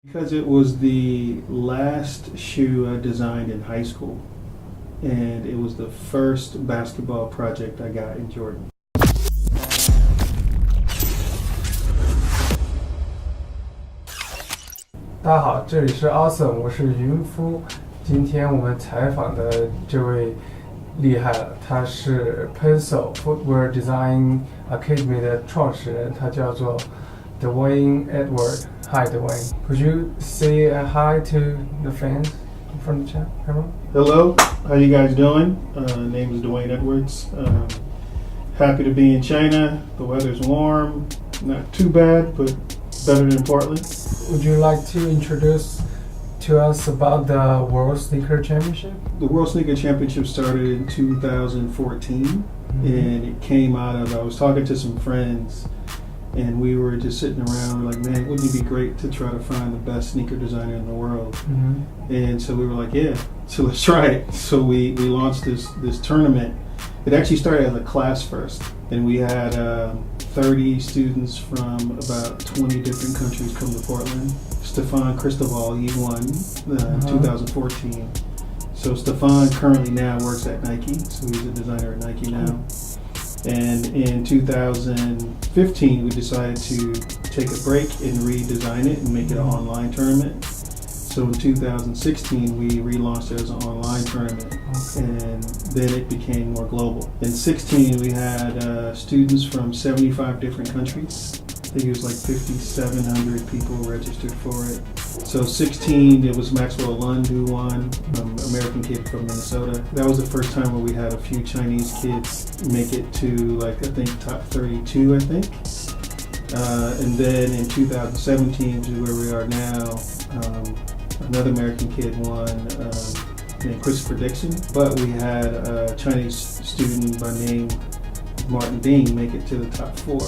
Because it was the last shoe I designed in high school, and it was the first basketball project I got in Jordan. 大家好，这里是 ULSUM， 我是云夫。今天我们采访的这位厉害了，他是 PENSOLE Footwear Design Academy 的创始人，他叫做 Dwayne Edwards. Hi Dwayne, could you say a hi to the fans from the chat? Hello, how you guys doing? Name is Dwayne Edwards. Happy to be in China. The weather's warm, not too bad, but better than Portland. Would you like to introduce to us about the World Sneaker Championship? The World Sneaker Championship started in 2014, and it came out of, I was talking to some friends, and we were just sitting around like, man, wouldn't it be great to try to find the best sneaker designer in the world? And so we were like, yeah, so let's try it. So we launched this tournament. It actually started as a class first, and we had 30 students from about 20 different countries come to Portland. Stefan Cristobal, he won in 2014. So Stefan currently now works at Nike, so he's a designer at Nike now. And in 2015, we decided to take a break and redesign it and make it an online tournament. So in 2016, we relaunched it as an online tournament, and then it became more global. In 16, we had students from 75 different countries. I think it was like 5,700 people registered for it. So 16, it was Maxwell Lund who won, American kid from Minnesota. That was the first time where we had a few Chinese kids make it to, like, I think top 32, I think. And then in 2017, which is where we are now, another American kid won, named Christopher Dixon. But we had a Chinese student by name Martin Ding make it to the top 4.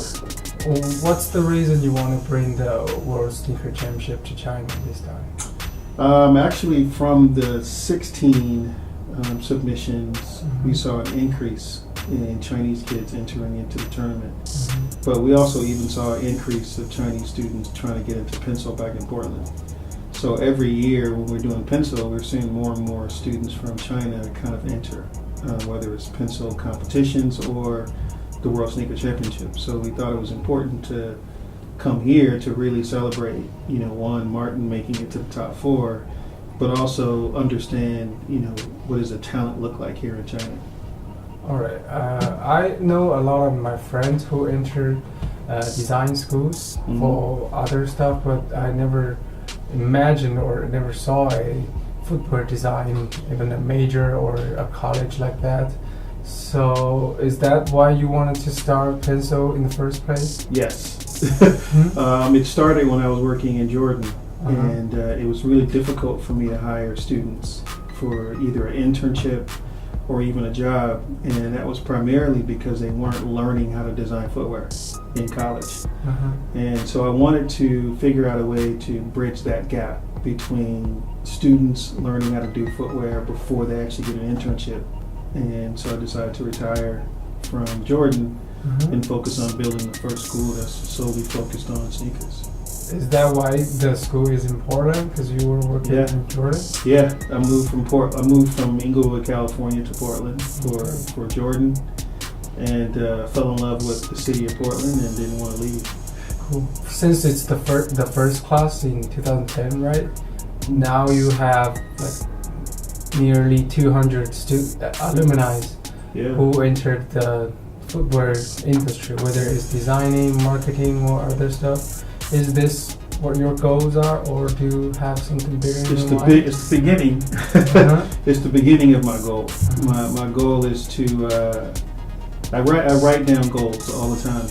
What's the reason you want to bring the World Sneaker Championship to China this time? Actually, from the 16 submissions, we saw an increase in Chinese kids entering into the tournament. But we also even saw an increase of Chinese students trying to get into PENSOLE back in Portland. So every year when we're doing PENSOLE, we're seeing more and more students from China kind of enter, whether it's PENSOLE competitions or the World Sneaker Championship. So we thought it was important to come here to really celebrate, one, Martin making it to the top 4, but also understand, what does the talent look like here in China. All right. I know a lot of my friends who entered design schools for other stuff, but I never imagined or never saw a footwear design, even a major or a college like that. So is that why you wanted to start PENSOLE in the first place? Yes. It started when I was working in Jordan, and it was really difficult for me to hire students for either an internship or even a job, and that was primarily because they weren't learning how to design footwear in college. And so I wanted to figure out a way to bridge that gap between students learning how to do footwear before they actually get an internship. And so I decided to retire from Jordan and focus on building the first school that's solely focused on sneakers. Is that why the school is important? Because you were working in Jordan? Yeah, I moved from Inglewood, California to Portland for Jordan, and fell in love with the city of Portland and didn't want to leave. Cool. Since it's the first class in 2010, right? Now you have like nearly 200 alumni who entered the footwear industry, whether it's designing, marketing, or other stuff. Is this what your goals are, or do you have something bigger in mind? It's the beginning. It's the beginning of my goal. My goal is to I write down goals all the time.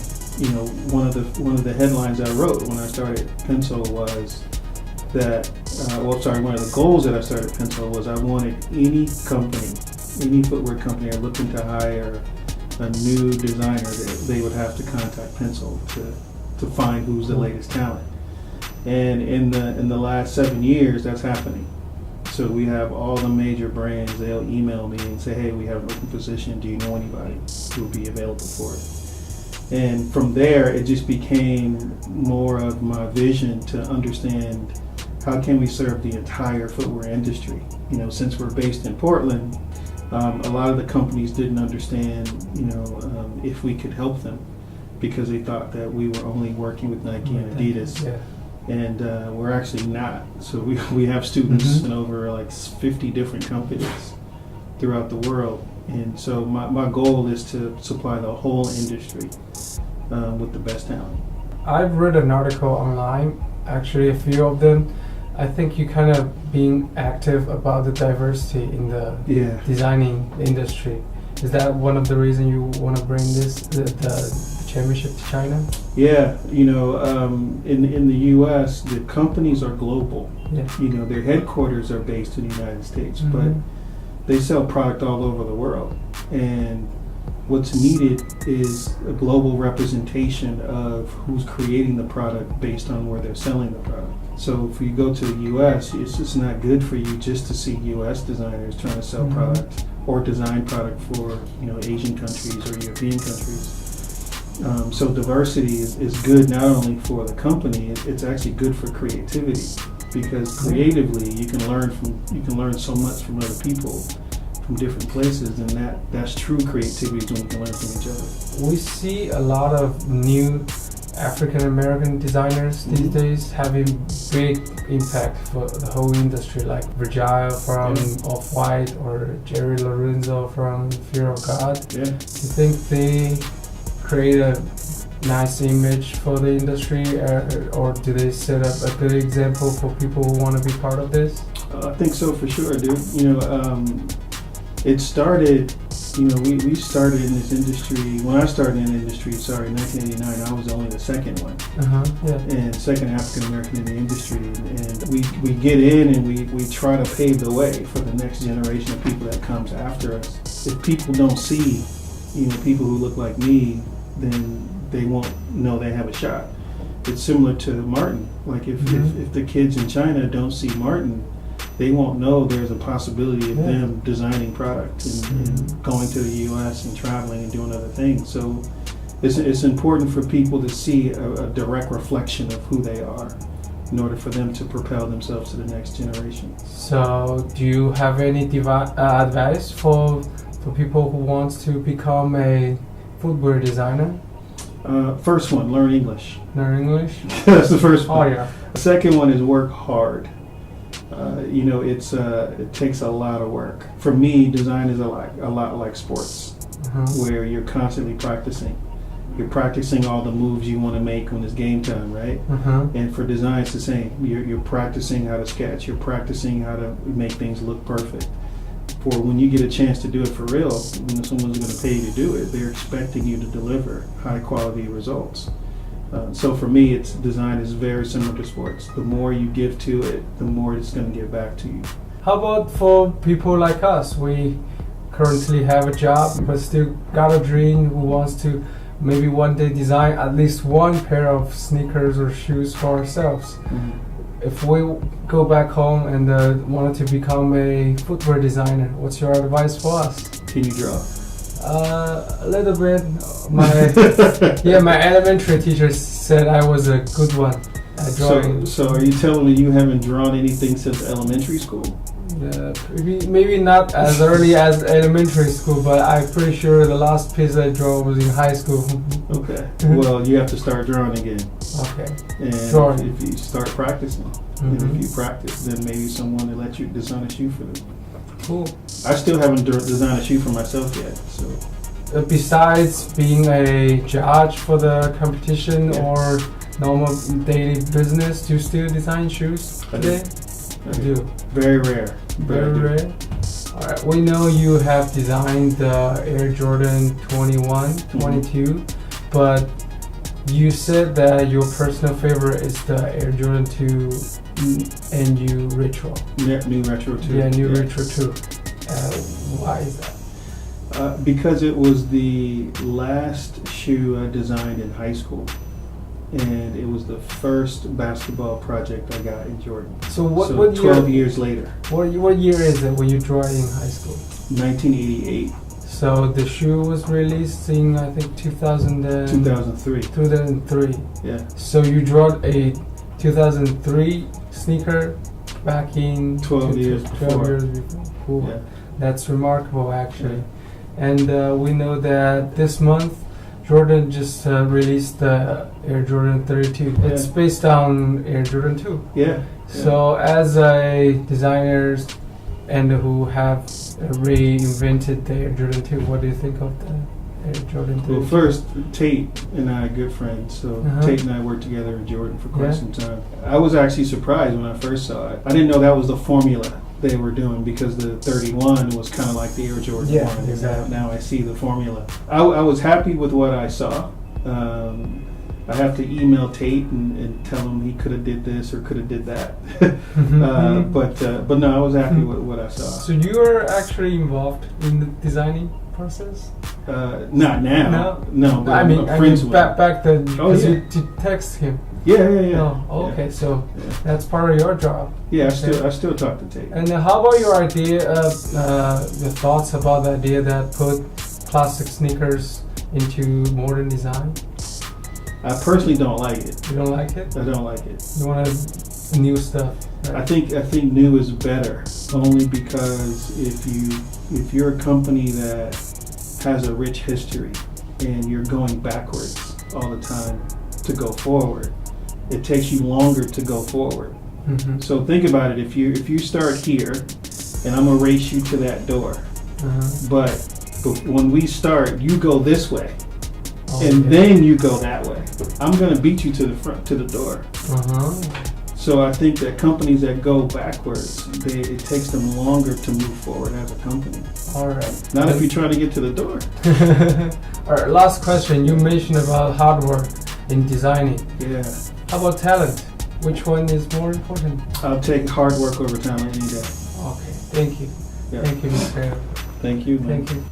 One of the headlines I wrote when I started PENSOLE was that one of the goals that I started PENSOLE was I wanted any footwear company looking to hire a new designer, that they would have to contact PENSOLE to find who's the latest talent. And in the last 7 years, that's happening. So we have all the major brands, they'll email me and say, hey, we have an open position, do you know anybody who will be available for it? And from there, it just became more of my vision to understand how can we serve the entire footwear industry? You know, since we're based in Portland, a lot of the companies didn't understand, if we could help them, because they thought that we were only working with Nike and Adidas. Yeah. And we're actually not. So we have students in over like 50 different companies throughout the world. And so my goal is to supply the whole industry with the best talent. I've read an article online, actually a few of them. I think you kind of being active about the diversity in the designing industry. Is that one of the reasons you want to bring the championship to China? Yeah, in the U.S., the companies are global. Yeah. Their headquarters are based in the United States, but they sell product all over the world. And what's needed is a global representation of who's creating the product based on where they're selling the product. So if you go to the U.S., it's just not good for you just to see U.S. designers trying to sell product or design product for Asian countries or European countries. So diversity is good not only for the company, it's actually good for creativity, because creatively you can learn so much from other people from different places, and that's true creativity when you can learn from each other. We see a lot of new African American designers these days having big impact for the whole industry, like Virgil from Off-White or Jerry Lorenzo from Fear of God. Yeah. Do you think they create a nice image for the industry, or do they set up a good example for people who want to be part of this? I think so, for sure, dude. It started, we started in this industry, when I started in the industry, 1989, I was only the second one. And second African American in the industry. And we get in and we try to pave the way for the next generation of people that comes after us. If people don't see, people who look like me, then they won't know they have a shot. It's similar to Martin. Like if the kids in China don't see Martin, they won't know there's a possibility of them designing product and going to the U.S. and traveling and doing other things. So it's important for people to see a direct reflection of who they are in order for them to propel themselves to the next generation. So do you have any advice for people who want to become a footwear designer? First one, learn English. Learn English? That's the first one. Oh, yeah. The second one is work hard. It takes a lot of work. For me, design is a lot like sports, where you're constantly practicing. You're practicing all the moves you want to make when it's game time, right? And for design, it's the same. You're practicing how to sketch. You're practicing how to make things look perfect. For when you get a chance to do it for real, when someone's going to pay you to do it, they're expecting you to deliver high quality results. So for me, design is very similar to sports. The more you give to it, the more it's going to give back to you. How about for people like us? We currently have a job, but still got a dream, who wants to maybe one day design at least one pair of sneakers or shoes for ourselves. If we go back home and wanted to become a footwear designer, what's your advice for us? Can you draw? A little bit. My elementary teacher said I was a good one at drawing. So are you telling me you haven't drawn anything since elementary school? Maybe not as early as elementary school, but I'm pretty sure the last piece I drew was in high school. Okay. Well, you have to start drawing again. Okay. And if you start practicing, and if you practice, then maybe someone will let you design a shoe for them. Cool. I still haven't designed a shoe for myself yet. So. Besides being a judge for the competition or normal daily business, do you still design shoes today? I do. Very rare. Very rare. Alright, we know you have designed the Air Jordan 21, 22, but you said that your personal favorite is the Air Jordan 2 NU Retro. Yeah, New Retro 2. Yeah, New Retro 2. Why is that? Because it was the last shoe I designed in high school. And it was the first basketball project I got in Jordan. So what 12 years later. What year is it when you drew it in high school? 1988. So the shoe was released in, I think, 2003. 2003. Yeah. So you drew a 2003 sneaker back in 12 years before. Cool. Yeah. That's remarkable, actually. And we know that this month, Jordan just released the Air Jordan 32. It's based on Air Jordan 2. Yeah. So as a designer and who have reinvented the Air Jordan 2, what do you think of the Air Jordan 2? Well, first, Tate and I are good friends. So Tate and I worked together in Jordan for quite some time. I was actually surprised when I first saw it. I didn't know that was the formula they were doing, because the 31 was kind of like the Air Jordan 1. Exactly. Now I see the formula. I was happy with what I saw. I have to email Tate and tell him he could have did this or could have did that. But no, I was happy with what I saw. So you are actually involved in the designing process? Not now. No, but I mean back then, because you text him. Yeah. Oh, okay, so that's part of your job. Yeah, I still talk to Tate. And how about your idea of the thoughts about the idea that put classic sneakers into modern design? I personally don't like it. You don't like it? I don't like it. You want new stuff? Right? I think new is better, only because if you're a company that has a rich history and you're going backwards all the time to go forward, it takes you longer to go forward. So think about it. If you start here, and I'm gonna race you to that door, but when we start, you go this way. And then you go that way. I'm going to beat you to the front, to the door. So I think that companies that go backwards, it takes them longer to move forward as a company. All right. Not if you're trying to get to the door. All right. Last question. You mentioned about hard work in designing. Yeah. How about talent? Which one is more important? I'll take hard work over talent any day. Okay. Thank you. Yeah. Thank you, Mr. Thank you, man. Thank you.